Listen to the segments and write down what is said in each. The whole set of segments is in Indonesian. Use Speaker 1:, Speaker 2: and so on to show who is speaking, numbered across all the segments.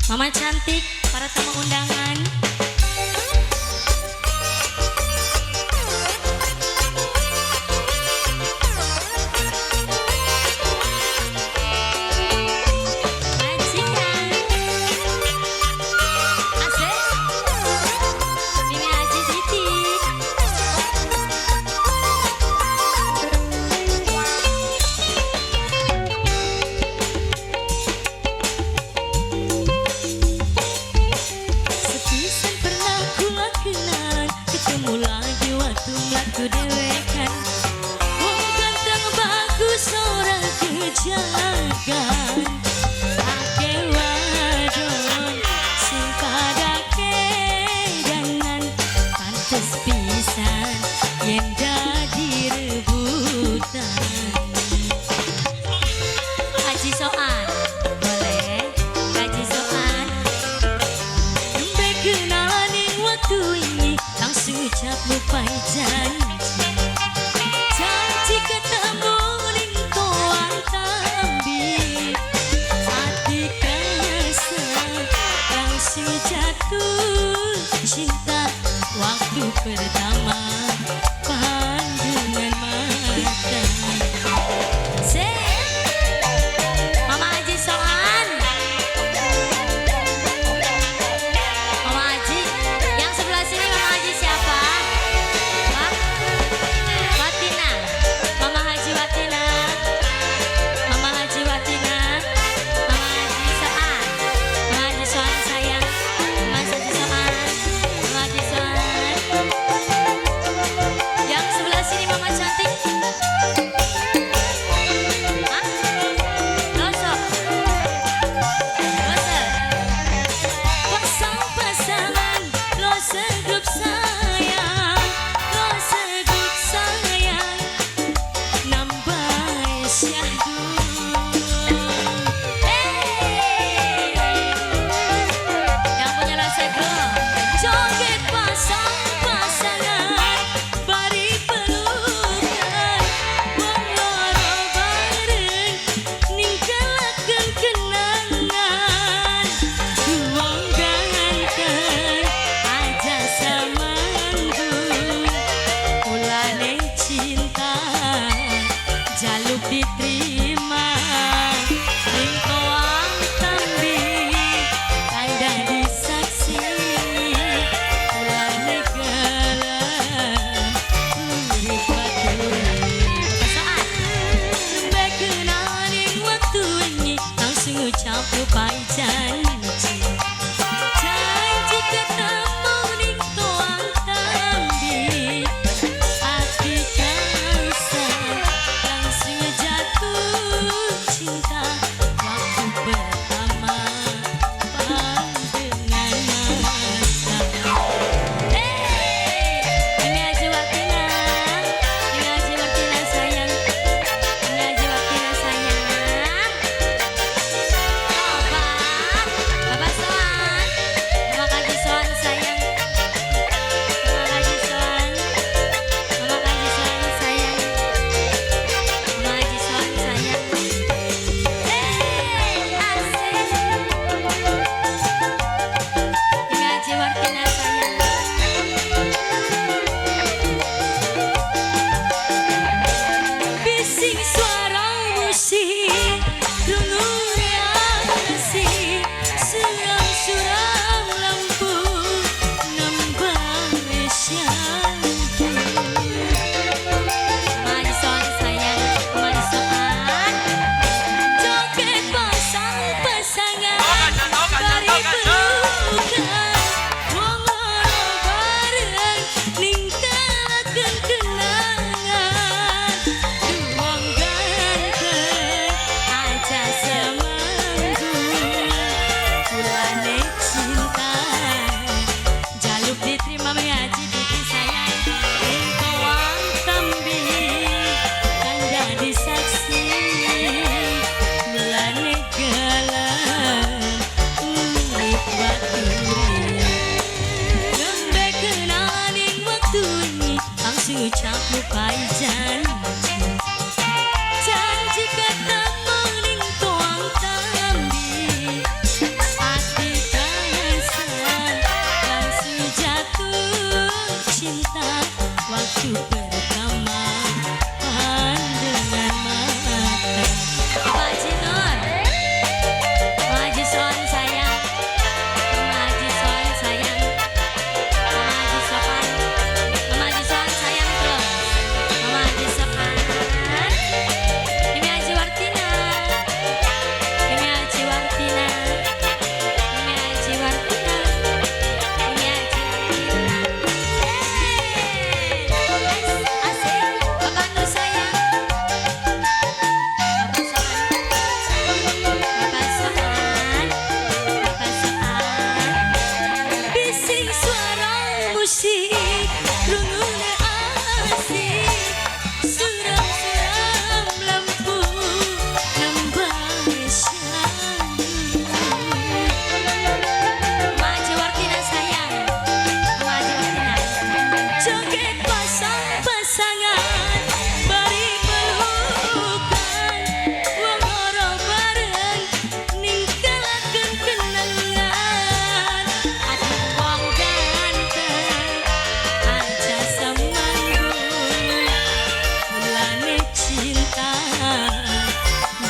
Speaker 1: Mama cantik, para tamu undangan. Majikan. Asik. Mimi Haji Siti. Sepisan pernah ku lakukan, ketemu lagi waktu melaku dewekan. Wong ganteng bagus ora kejagan. Ake wadon sing padake dangan, pantes pisan yen dadi rebutan. Haji Soan, boleh? Haji Soan. Nembe kenalan ing waktu ini, langsung ucap lupa janji. Janji ketemu ning toang tambah.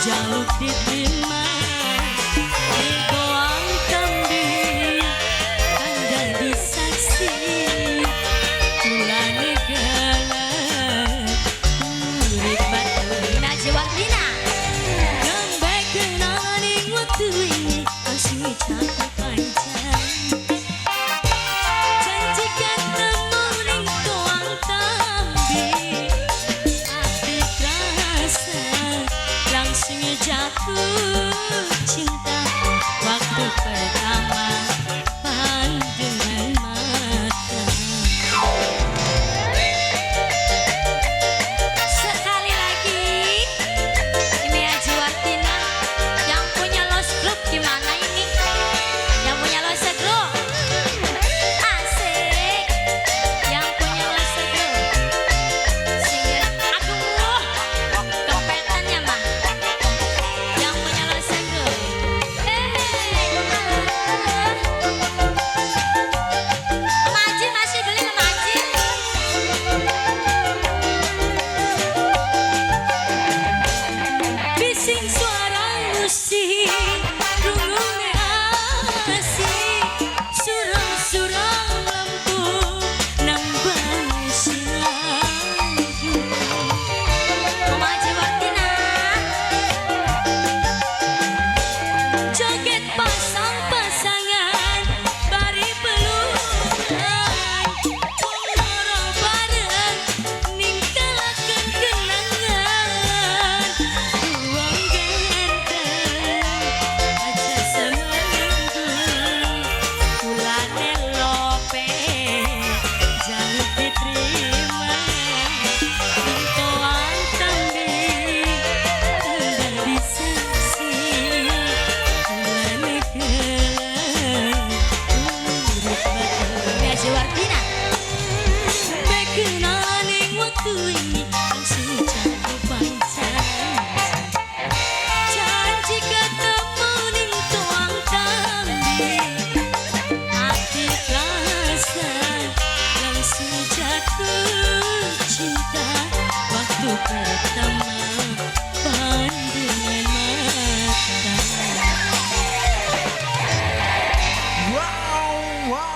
Speaker 1: jaluk diterima goang kambing kandang disaksi tulane galak urip batu Najwa Ardina nembek kenalan ing waktu ini langsung catat panjang janji ketemu ning goang kambing hati terasa langsung jatuh cinta waktu pertama pandangan mata. Sekali lagi ini Aji Wartina yang punya Los Group gimana ini? Yang punya Los Group asik, yang punya Los Group singgir, aduh kempetannya mah. Yang punya Los Group Maji masih beli Maji. Bising suara musik rungune asik surang-surang lampu nambah siang Mama Aji Wartina joget pasang-pasangan bari pelukan wong loro bareng ningkalaken kenangan wong ganteng aja seminggu kulane lope jaluk diterima toan kambing kandang disaksi kulane galak urip batu Aji Wartina bekenalan ing waktu ini langsung jatuh panjang janji ketemu ning toang kambing hati terasa langsung jatuh cinta waktu pertama pandangan mata.
Speaker 2: Wow, wow.